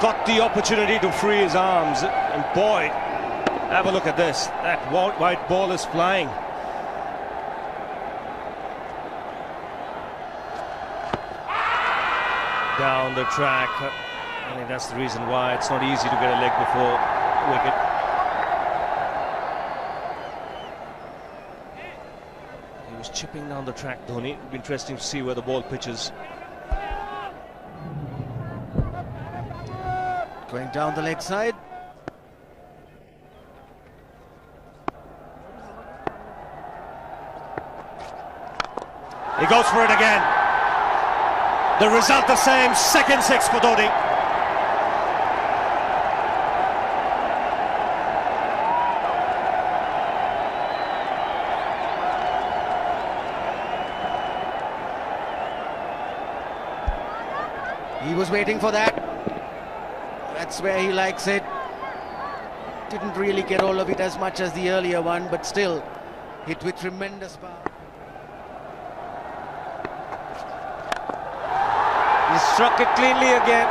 got the opportunity to free his arms, and boy, have a look at this. That white ball is flying. Down the track. I think that's the reason why it's not easy to get a leg before wicket. He was chipping down the track, Dhoni. It'll be interesting to see where the ball pitches. Going down the leg side. He goes for it again. The result the same, second six for Dhoni. He was waiting for that. That's where he likes it. Didn't really get all of it as much as the earlier one, but still hit with tremendous power. He struck it cleanly again.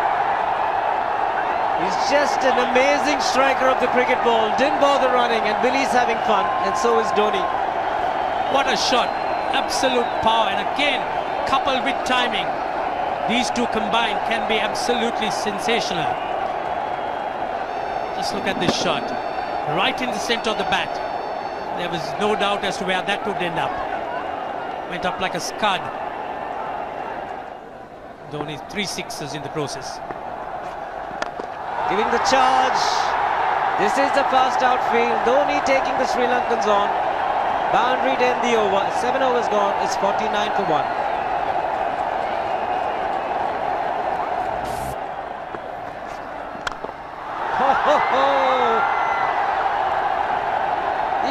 He's just an amazing striker of the cricket ball. Didn't bother running, and Billy's having fun, and so is Dhoni. What a shot. Absolute power, and again, coupled with timing. These two combined can be absolutely sensational. Just look at this shot. Right in the center of the bat. There was no doubt as to where that would end up. Went up like a scud. Dhoni 3 sixes in the process. Giving the charge. This is the fast outfield. Dhoni taking the Sri Lankans on. Boundary to end the over. 7 overs gone. It's 49 for 1.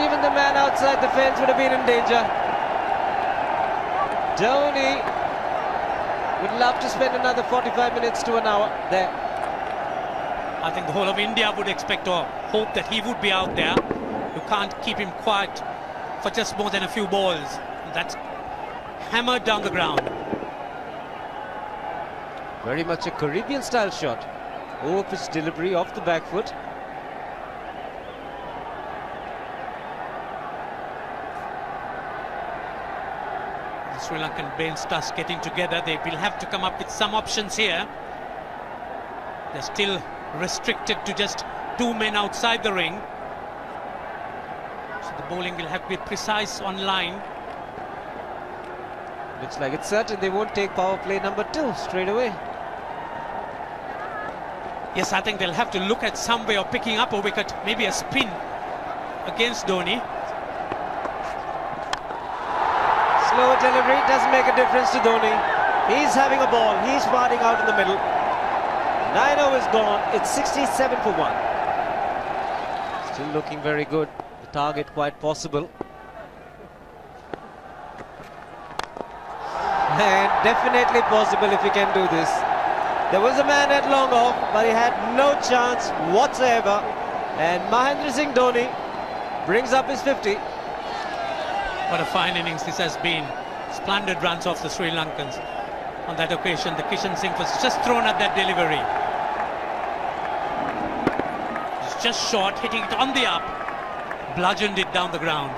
Even the man outside the fence would have been in danger. Dhoni would love to spend another 45 minutes to an hour there. I think the whole of India would expect or hope that he would be out there. You can't keep him quiet for just more than a few balls. That's hammered down the ground. Very much a Caribbean style shot. Over-pitch delivery off the back foot. The Sri Lankan bench starts getting together. They will have to come up with some options here. They're still restricted to just 2 men outside the ring. So the bowling will have to be precise on line. Looks like it's certain they won't take power play number 2 straight away. Yes, I think they'll have to look at some way of picking up a wicket, maybe a spin against Dhoni. Slower delivery doesn't make a difference to Dhoni. He's having a ball, he's parting out in the middle. 9 overs gone, it's 67 for 1. Still looking very good, the target quite possible. And definitely possible if he can do this. There was a man at long off, but he had no chance whatsoever. And Mahendra Singh Dhoni brings up his 50. What a fine innings this has been. Splendid runs off the Sri Lankans. On that occasion, the Kishan Singh was just thrown at that delivery. It's just short, hitting it on the up. Bludgeoned it down the ground.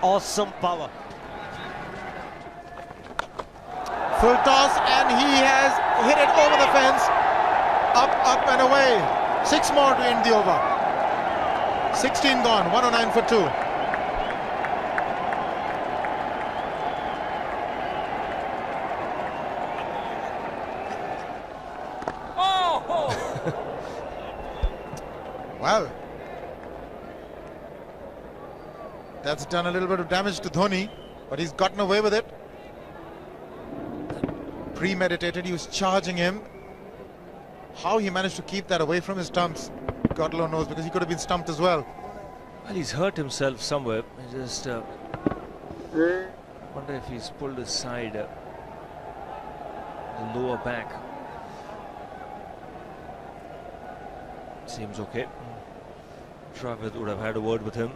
Awesome power. Full toss, and he has hit it over the fence. Up and away. 6 more to end the over. 16 gone, 109 for 2. Oh! Well, that's done a little bit of damage to Dhoni, but he's gotten away with it. Premeditated, he was charging him. How he managed to keep that away from his stumps, God alone knows, because he could have been stumped as well. Well, he's hurt himself somewhere. I just wonder if he's pulled his side, the lower back. Seems okay. Travis would have had a word with him.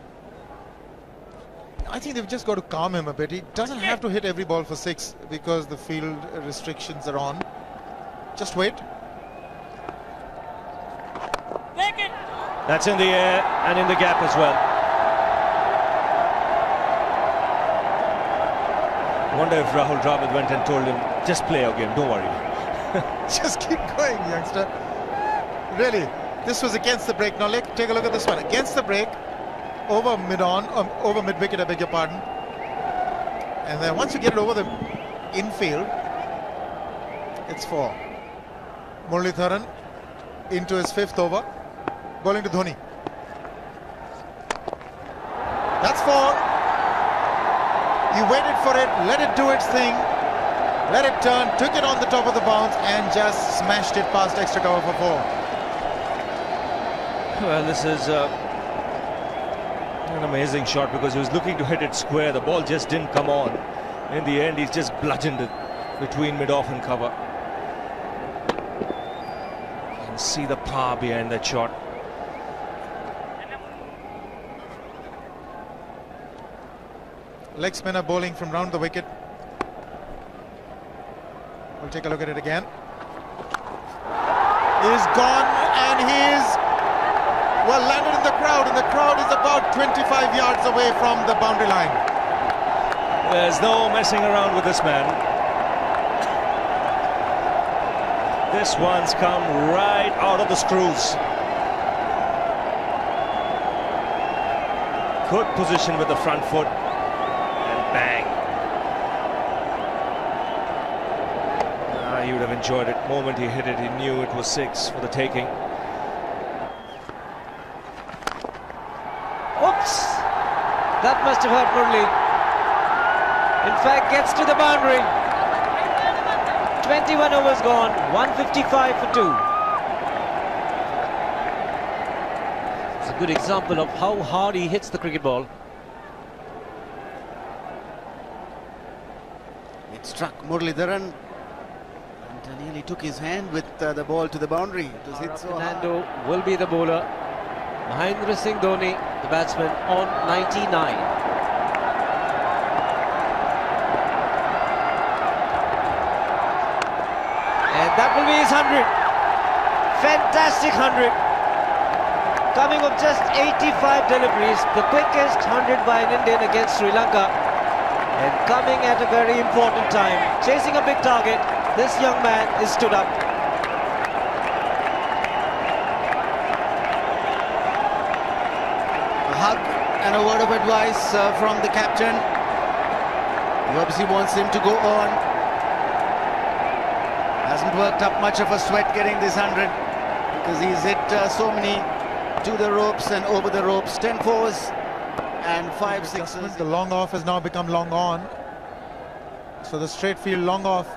I think they've just got to calm him a bit. He doesn't have to hit every ball for 6 because the field restrictions are on. Just wait. That's in the air and in the gap as well. I wonder if Rahul Dravid went and told him, just play your game, don't worry. Just keep going, youngster. Really, this was against the break. Now take a look at this one. Against the break, over mid-wicket, I beg your pardon. And then once you get it over the infield, it's 4. Muralitharan into his 5th over, bowling to Dhoni. That's 4. He waited for it, let it do its thing, let it turn, took it on the top of the bounce and just smashed it past extra cover for 4. Well, this is an amazing shot because he was looking to hit it square. The ball just didn't come on. In the end, he's just bludgeoned it between mid-off and cover. You can see the power behind that shot. Leg spinner bowling from round the wicket. We'll take a look at it again. He's gone and he's landed in the crowd, and the crowd is about 25 yards away from the boundary line. There's no messing around with this man. This one's come right out of the screws. Good position with the front foot. Bang. He would have enjoyed it. The moment he hit it, he knew it was 6 for the taking. Oops! That must have hurt Murli. In fact, gets to the boundary. 21 overs gone, 155 for 2. It's a good example of how hard he hits the cricket ball. Struck Muralitharan and nearly took his hand with the ball to the boundary. It was hit so hard. Fernando will be the bowler. Mahendra Singh Dhoni, the batsman, on 99. And that will be his 100. Fantastic 100. Coming of just 85 deliveries, the quickest 100 by an Indian against Sri Lanka. And coming at a very important time, chasing a big target, this young man is stood up. A hug and a word of advice from the captain. He obviously wants him to go on. Hasn't worked up much of a sweat getting this 100 because he's hit so many to the ropes and over the ropes. 10 fours. And 5 sixes. The long off has now become long on. So the straight field long off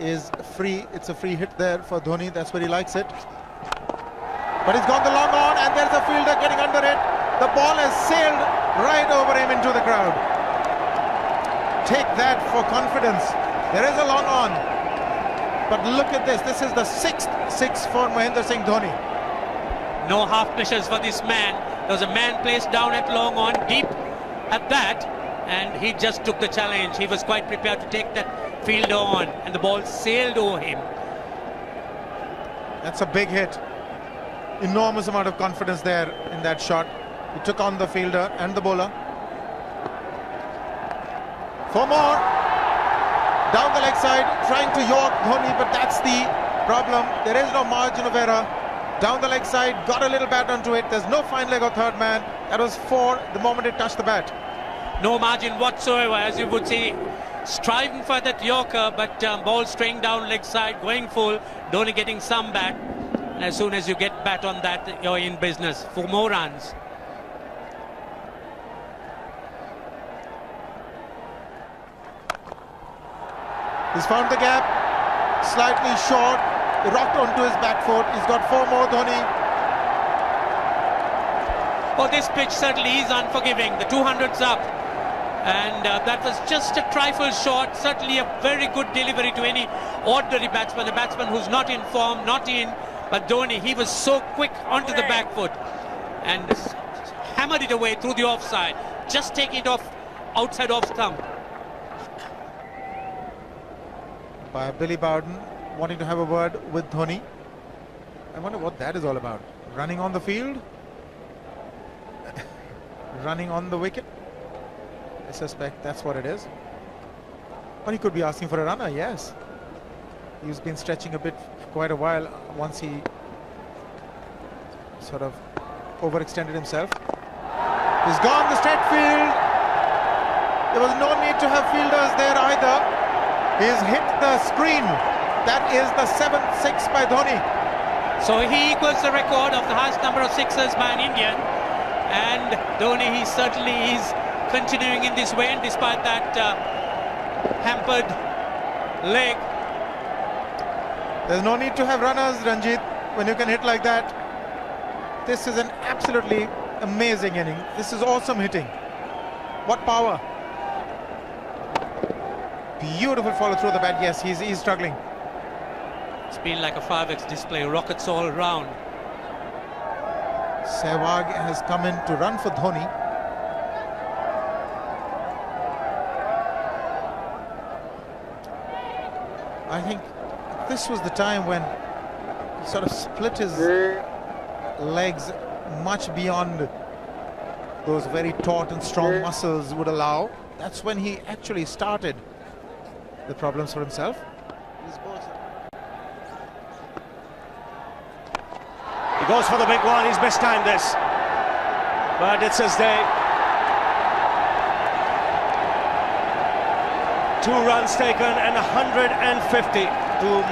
is free. It's a free hit there for Dhoni. That's where he likes it. But he's gone the long on and there's a fielder getting under it. The ball has sailed right over him into the crowd. Take that for confidence. There is a long on. But look at this. This is the 6th 6 for Mahendra Singh Dhoni. No half measures for this man. There was a man placed down at long on, deep at that, and he just took the challenge. He was quite prepared to take that fielder on, and the ball sailed over him. That's a big hit. Enormous amount of confidence there in that shot. He took on the fielder and the bowler. 4 more. Down the leg side, trying to york Dhoni, but that's the problem. There is no margin of error. Down the leg side, got a little bat onto it. There's no fine leg or third man. That was 4 the moment it touched the bat. No margin whatsoever, as you would see. Striving for that yorker, but ball straying down leg side, going full. Dhoni getting some bat. And as soon as you get bat on that, you're in business for more runs. He's found the gap. Slightly short. He rocked onto his back foot. He's got 4 more, Dhoni. Oh, this pitch certainly is unforgiving. The 200's up. And that was just a trifle short. Certainly a very good delivery to any ordinary batsman. A batsman who's not in form, not in. But Dhoni, he was so quick onto the back foot. And hammered it away through the offside. just taking it off outside off stump. By Billy Bowden wanting to have a word with Dhoni. I wonder what that is all about. Running on the field? Running on the wicket? I suspect that's what it is. Or he could be asking for a runner, yes. He's been stretching a bit for quite a while once he sort of overextended himself. He's gone the straight field. There was no need to have fielders there either. He's hit the screen. That is the 7th 6 by Dhoni. So he equals the record of the highest number of sixes by an Indian. And Dhoni, he certainly is continuing in this way, and despite that hampered leg. There's no need to have runners, Ranjit, when you can hit like that. This is an absolutely amazing inning. This is awesome hitting. What power. Beautiful follow through the bat. Yes, he's struggling. It's been like a 5x display, rockets all round. Sehwag has come in to run for Dhoni. I think this was the time when he sort of split his legs much beyond those very taut and strong muscles would allow. That's when he actually started the problems for himself. He goes for the big one. He's mistimed this, but it's his day. 2 runs taken and 150 to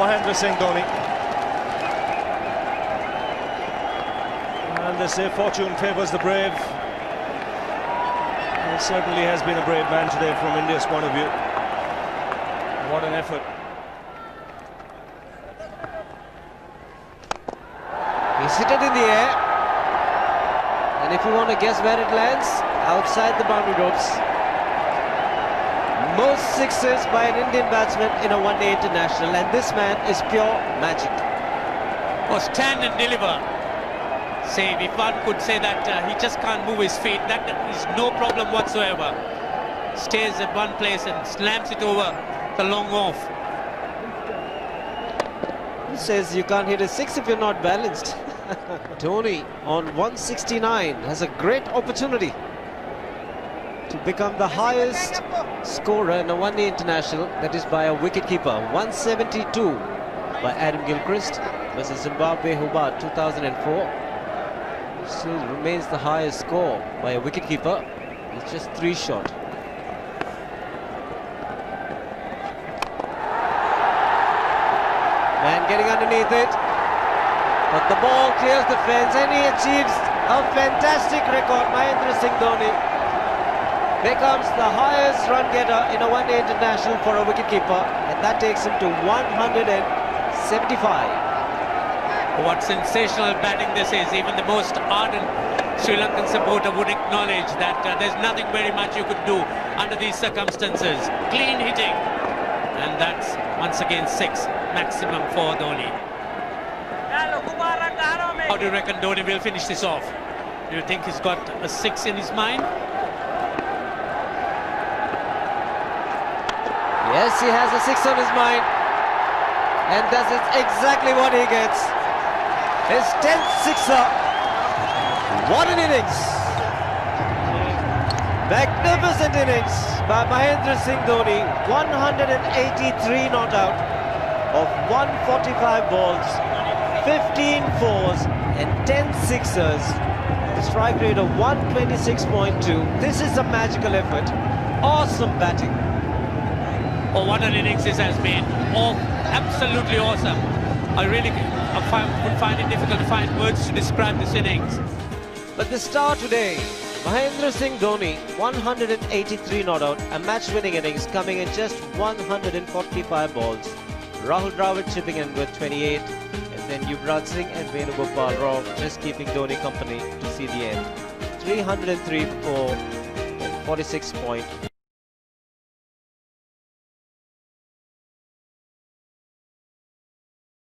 Mahendra Singh Dhoni. And they say fortune favours the brave. He certainly has been a brave man today from India's point of view. What an effort. He's hit it in the air. And if you want to guess where it lands, outside the boundary ropes. Most sixes by an Indian batsman in a one-day international, and this man is pure magic. Or stand and deliver. Say, if one could say that he just can't move his feet, that is no problem whatsoever. Stays at one place and slams it over the long off. Who says you can't hit a 6 if you're not balanced? Dhoni on 169 has a great opportunity to become the highest scorer in a one-day international, that is by a wicketkeeper. 172 by Adam Gilchrist versus Zimbabwe Hobart 2004. Still remains the highest score by a wicketkeeper. It's just 3 short. Man getting underneath it, but the ball clears the fence and he achieves a fantastic record. Mahendra Singh Dhoni becomes the highest run getter in a one-day international for a wicketkeeper, and that takes him to 175. What sensational batting this is. Even the most ardent Sri Lankan supporter would acknowledge that there's nothing very much you could do under these circumstances. Clean hitting, and that's once again 6 maximum for Dhoni. How do you reckon Dhoni will finish this off? Do you think he's got a 6 in his mind? Yes, he has a 6 on his mind, and that's exactly what he gets. His 10th sixer. What an innings! Magnificent innings by Mahendra Singh Dhoni. 183 not out of 145 balls, 15 fours and 10 sixers. The strike rate of 126.2. This is a magical effort. Awesome batting. Oh, what an innings this has been. Oh, absolutely awesome. I really would find it difficult to find words to describe this innings. But the star today, Mahendra Singh Dhoni, 183 not out, a match-winning innings coming in just 145 balls. Rahul Dravid chipping in with 28, and then Yuvraj Singh and Venugopal Rao just keeping Dhoni company to see the end. 303 for 46.1.